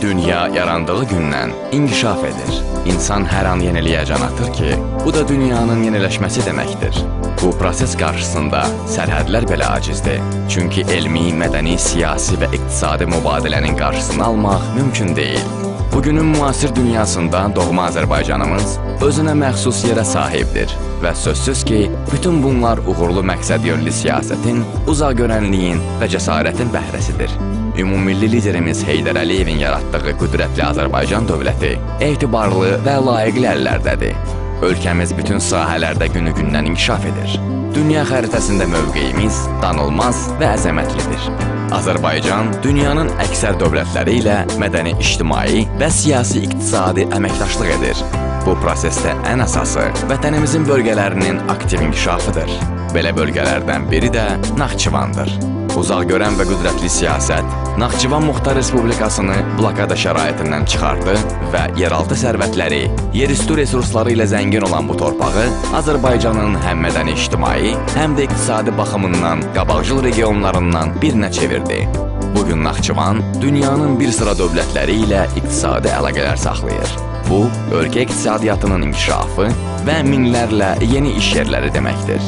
Dünya yarandığı gündən inkişaf edir. İnsan hər an yeniliyə can atır ki, bu da dünyanın yeniləşməsi deməkdir. Bu proses qarşısında sərhədlər belə acizdir. Çünki elmi, mədəni, siyasi və iqtisadi mübadilənin qarşısını almaq mümkün deyil. Bugünün müasir dünyasında doğma Azərbaycanımız özünə məxsus yerə sahibdir və sözsüz ki, bütün bunlar uğurlu məqsəd yönlü siyasətin, uzaq görənliyin və cəsarətin bəhrəsidir. Ümummilli liderimiz Heydər Əliyevin yaratdığı qüdrətli Azərbaycan dövləti etibarlı və layiqli əllərdədir. Ölkəmiz bütün sahələrdə günü-gündən inkişaf edir. Dünya xəritəsində mövqeyimiz danılmaz və əzəmətlidir. Azərbaycan dünyanın əksər dövlətləri ilə mədəni, ictimai və siyasi iqtisadi əməkdaşlıq edir. Bu prosesdə ən əsası vətənimizin bölgələrinin aktiv inkişafıdır. Belə bölgələrdən biri də Naxçıvandır. Uzaq görən və qüdrətli siyasət Naxçıvan Muxtar Respublikasını blokada şəraitindən çıxardı və yeraltı sərvətləri, yerüstü resursları ilə zəngin olan bu torpağı Azərbaycanın həm mədəni ictimai, həm də iqtisadi baxımından qabaqcıl regionlarından birinə çevirdi. Bugün Naxçıvan dünyanın bir sıra dövlətləri ilə iqtisadi əlaqələr saxlayır. Bu, ölkə iqtisadiyyatının inkişafı və minlərlə yeni iş yerləri deməkdir.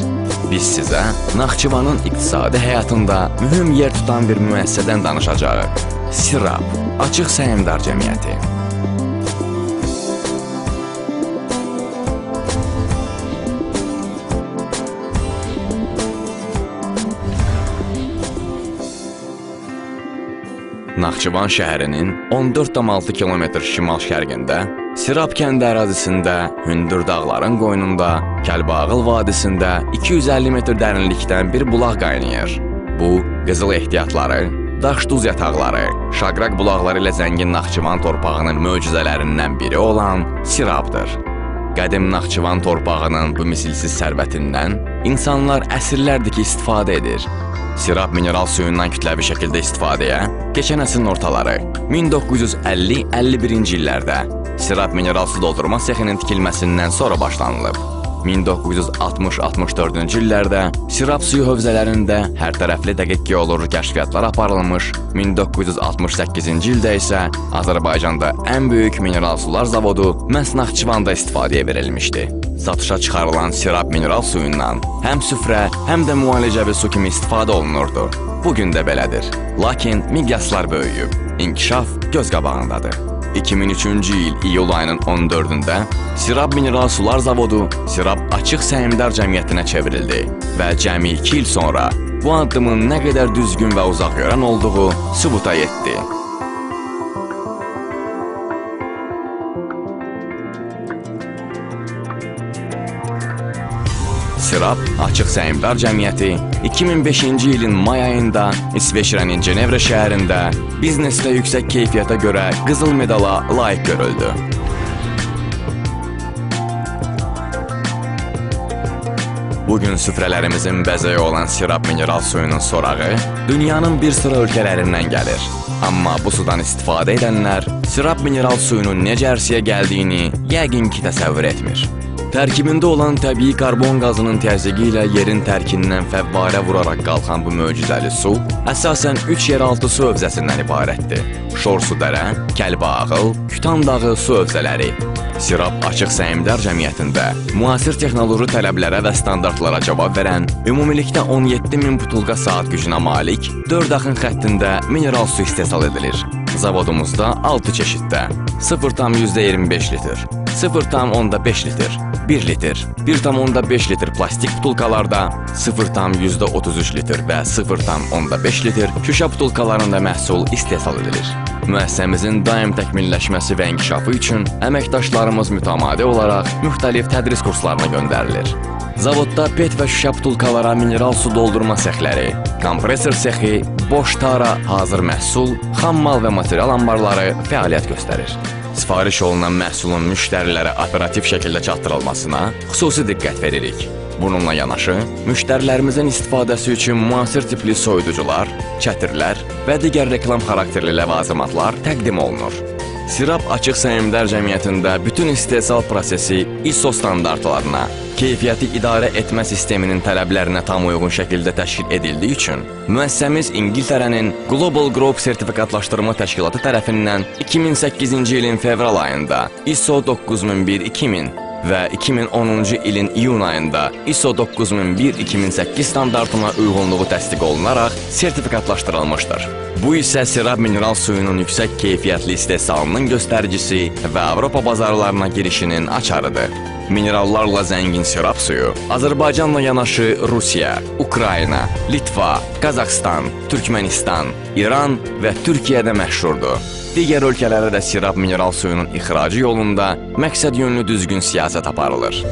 Biz sizə Naxçıvanın iqtisadi həyatında mühüm yer tutan bir müəssisədən danışacağıq. SİRAB, Açıq Səhmdar Cəmiyyəti. Naxçıvan şəhərinin 14,6 km şimal-şərqində, SİRAB kəndi ərazisində, Hündür dağların qoynunda, Kəlbağıl vadisində 250 metr dərinlikdən bir bulaq qaynayır. Bu, qızıl ehtiyatları, daş-duz yataqları, şaqraq bulaqları ilə zəngin Naxçıvan torpağının möcüzələrindən biri olan SİRABdır. Qədim Naxçıvan torpağının bu misilsiz sərvətindən insanlar əsrlərdir ki, istifadə edir. SİRAB mineral suyundan kütləvi şəkildə istifadəyə keçən əsrin ortaları 1950-51-ci illərdə SİRAB mineral su doldurma sexinin tikilməsindən sonra başlanılıb. 1960-64-cü illərdə SİRAB suyu hövzələrində hər tərəfli dəqiq geoloji kəşfiyyatlar aparılmış, 1968-ci ildə isə Azərbaycanda ən böyük mineral sular zavodu məhz Naxçıvanda istifadəyə verilmişdi. Satışa çıxarılan SİRAB mineral suyundan həm süfrə, həm də müalicəvi su kimi istifadə olunurdu. Bugün də belədir. Lakin miqyaslar böyüyüb, inkişaf göz qabağındadır. 2003-cü il iyul ayının 14-də SİRAB mineral sular zavodu SİRAB Açıq Səhmdar Cəmiyyətinə çevrildi və cəmi 2 il sonra bu addımın nə qədər düzgün və uzaq görən olduğu sübuta yetdi. SİRAB Açıq Səhmdar Cəmiyyəti 2005-ci ilin may ayında İsveçrənin Cenevrə şəhərində biznesdə yüksək keyfiyyətə görə qızıl medala layiq görüldü. Bugün süfrələrimizin bəzəyi olan SİRAB mineral suyunun sorağı dünyanın bir sıra ölkələrindən gəlir. Amma bu sudan istifadə edənlər SİRAB mineral suyunun necə ərsəyə gəldiyini yəqin ki təsəvvür etmir. Tərkibində olan təbii karbon qazının təzyiqi ilə yerin tərkindən fəvvarə vuraraq qalxan bu möcüzəli su əsasən 3 yeraltı su hövzəsindən ibarətdir. Şorsu dərə, Kəlbağıl, Kütan dağı su hövzələri. SİRAB Açıq Səhmdar Cəmiyyətində müasir texnoloji tələblərə və standartlara cavab verən, ümumilikdə 17 min butulqa saat gücünə malik 4 axın xəttində mineral su istehsal edilir. Zavodumuzda 6 çeşiddə 0,25 litr, 0,5 litr, 1 litr, 1,5 litr plastik butulkalarda, 0,33 litr və 0,5 litr şüşə butulkalarında məhsul istehsal edilir. Müəssisəmizin daim təkmilləşməsi və inkişafı üçün əməkdaşlarımız mütəmadi olaraq müxtəlif tədris kurslarına göndərilir. Zavodda PET və şüşə butulkalara mineral su doldurma sexləri, kompresor sexi, boş tara, hazır məhsul, xam mal və material anbarları fəaliyyət göstərir. Sifariş olunan məhsulun müştərilərə operativ şəkildə çatdırılmasına xüsusi diqqət veririk. Bununla yanaşı, müştərilərimizin istifadəsi üçün müasir tipli soyuducular, çətirlər və digər reklam xarakterli ləvazimatlar təqdim olunur. Sirab Açıq Səhmdar Cəmiyyətində bütün istehsal prosesi ISO standartlarına, keyfiyyəti idarə etmə sisteminin tələblərinə tam uyğun şəkildə təşkil edildiyi üçün, müəssisəmiz İngiltərənin Global Group Sertifikatlaşdırma Təşkilatı tərəfindən 2008-ci ilin fevral ayında ISO 9001-2000 və 2010-cu ilin iyun ayında ISO 9001-2008 standartına uyğunluğu təsdiq olunaraq sertifikatlaşdırılmışdır. Bu isə Sirab mineral suyunun yüksək keyfiyyətli istehsalının göstəricisi və Avropa bazarlarına girişinin açarıdır. Minerallarla zəngin Sirab suyu Azərbaycanla yanaşı Rusiya, Ukrayna, Litva, Qazaxstan, Türkmənistan, İran və Türkiyədə məşhurdur. Digər ölkələrə də Sirab mineral suyunun ixracı yolunda məqsəd yönlü düzgün siyasət aparılır.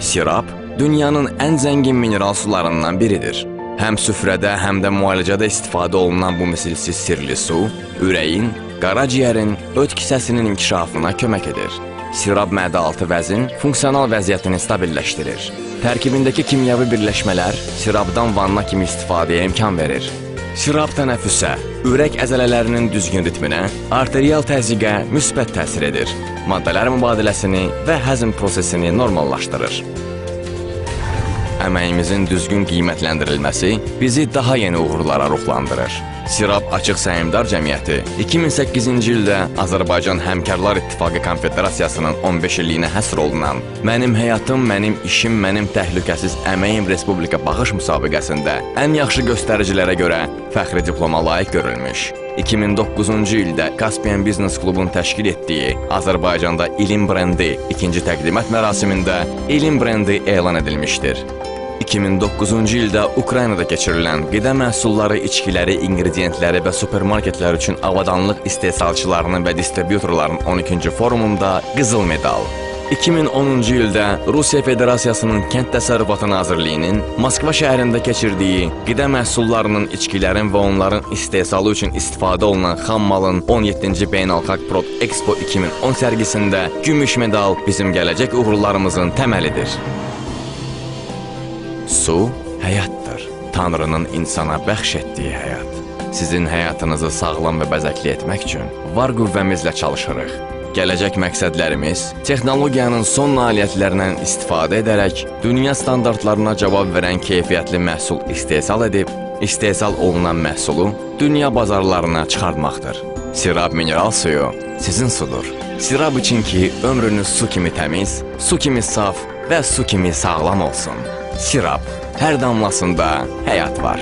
Sirab dünyanın ən zəngin mineral sularından biridir. Həm süfrədə, həm də müalicədə istifadə olunan bu misilsiz sirli su, ürəyin, qaraciyərin, öd kisəsinin inkişafına kömək edir. Sirab mədə-altı vəzin funksional vəziyyətini stabilləşdirir. Tərkibindəki kimyəvi birləşmələr sirabdan vanna kimi istifadəyə imkan verir. Sirab tənəffüsə, ürək əzələlərinin düzgün ritminə, arterial təzyiqə müsbət təsir edir. Maddələr mübadiləsini və həzm prosesini normallaşdırır. Əməyimizin düzgün qiymətləndirilməsi bizi daha yeni uğurlara ruhlandırır. Sirab Açıq Səhmdar Cəmiyyəti 2008-ci ildə Azərbaycan Həmkarlar İttifaqı Konfederasiyasının 15 illiyinə həsr olunan Mənim həyatım, mənim işim, mənim təhlükəsiz əməyim Respublika baxış müsabiqəsində ən yaxşı göstəricilərə görə fəxri diploma layiq görülmüş. 2009-cu ildə Kaspian Biznes Klubun təşkil etdiyi Azərbaycanda ilim brendi ikinci təqdimat mərasimində ilim brendi elan edilmişdir. 2009-cu ildə Ukraynada keçirilən qida məhsulları, içkiləri, ingrediyentləri və supermarketlər üçün avadanlıq istehsalçılarının və distributorların 12-ci forumunda qızıl medal. 2010-cu ildə Rusiya Federasiyasının Kənd Təsərrüfatı Nazirliyinin Moskva şəhərində keçirdiyi qida məhsullarının, içkilərin və onların istehsalı üçün istifadə olunan xam malın 17-ci Beynəlxalq Prod Expo 2010 sərgisində gümüş medal bizim gələcək uğurlarımızın təməlidir. Su həyatdır. Tanrının insana bəxş etdiyi həyat. Sizin həyatınızı sağlam və bəzəkli etmək üçün var qüvvəmizlə çalışırıq. Gələcək məqsədlərimiz texnologiyanın son nailiyyətlərindən istifadə edərək dünya standartlarına cavab verən keyfiyyətli məhsul istehsal edib, istehsal olunan məhsulu dünya bazarlarına çıxartmaqdır. Sirab mineral suyu sizin sudur. Sirab üçün ki, ömrünüz su kimi təmiz, su kimi saf və su kimi sağlam olsun. Sirab, hər damlasında həyat var.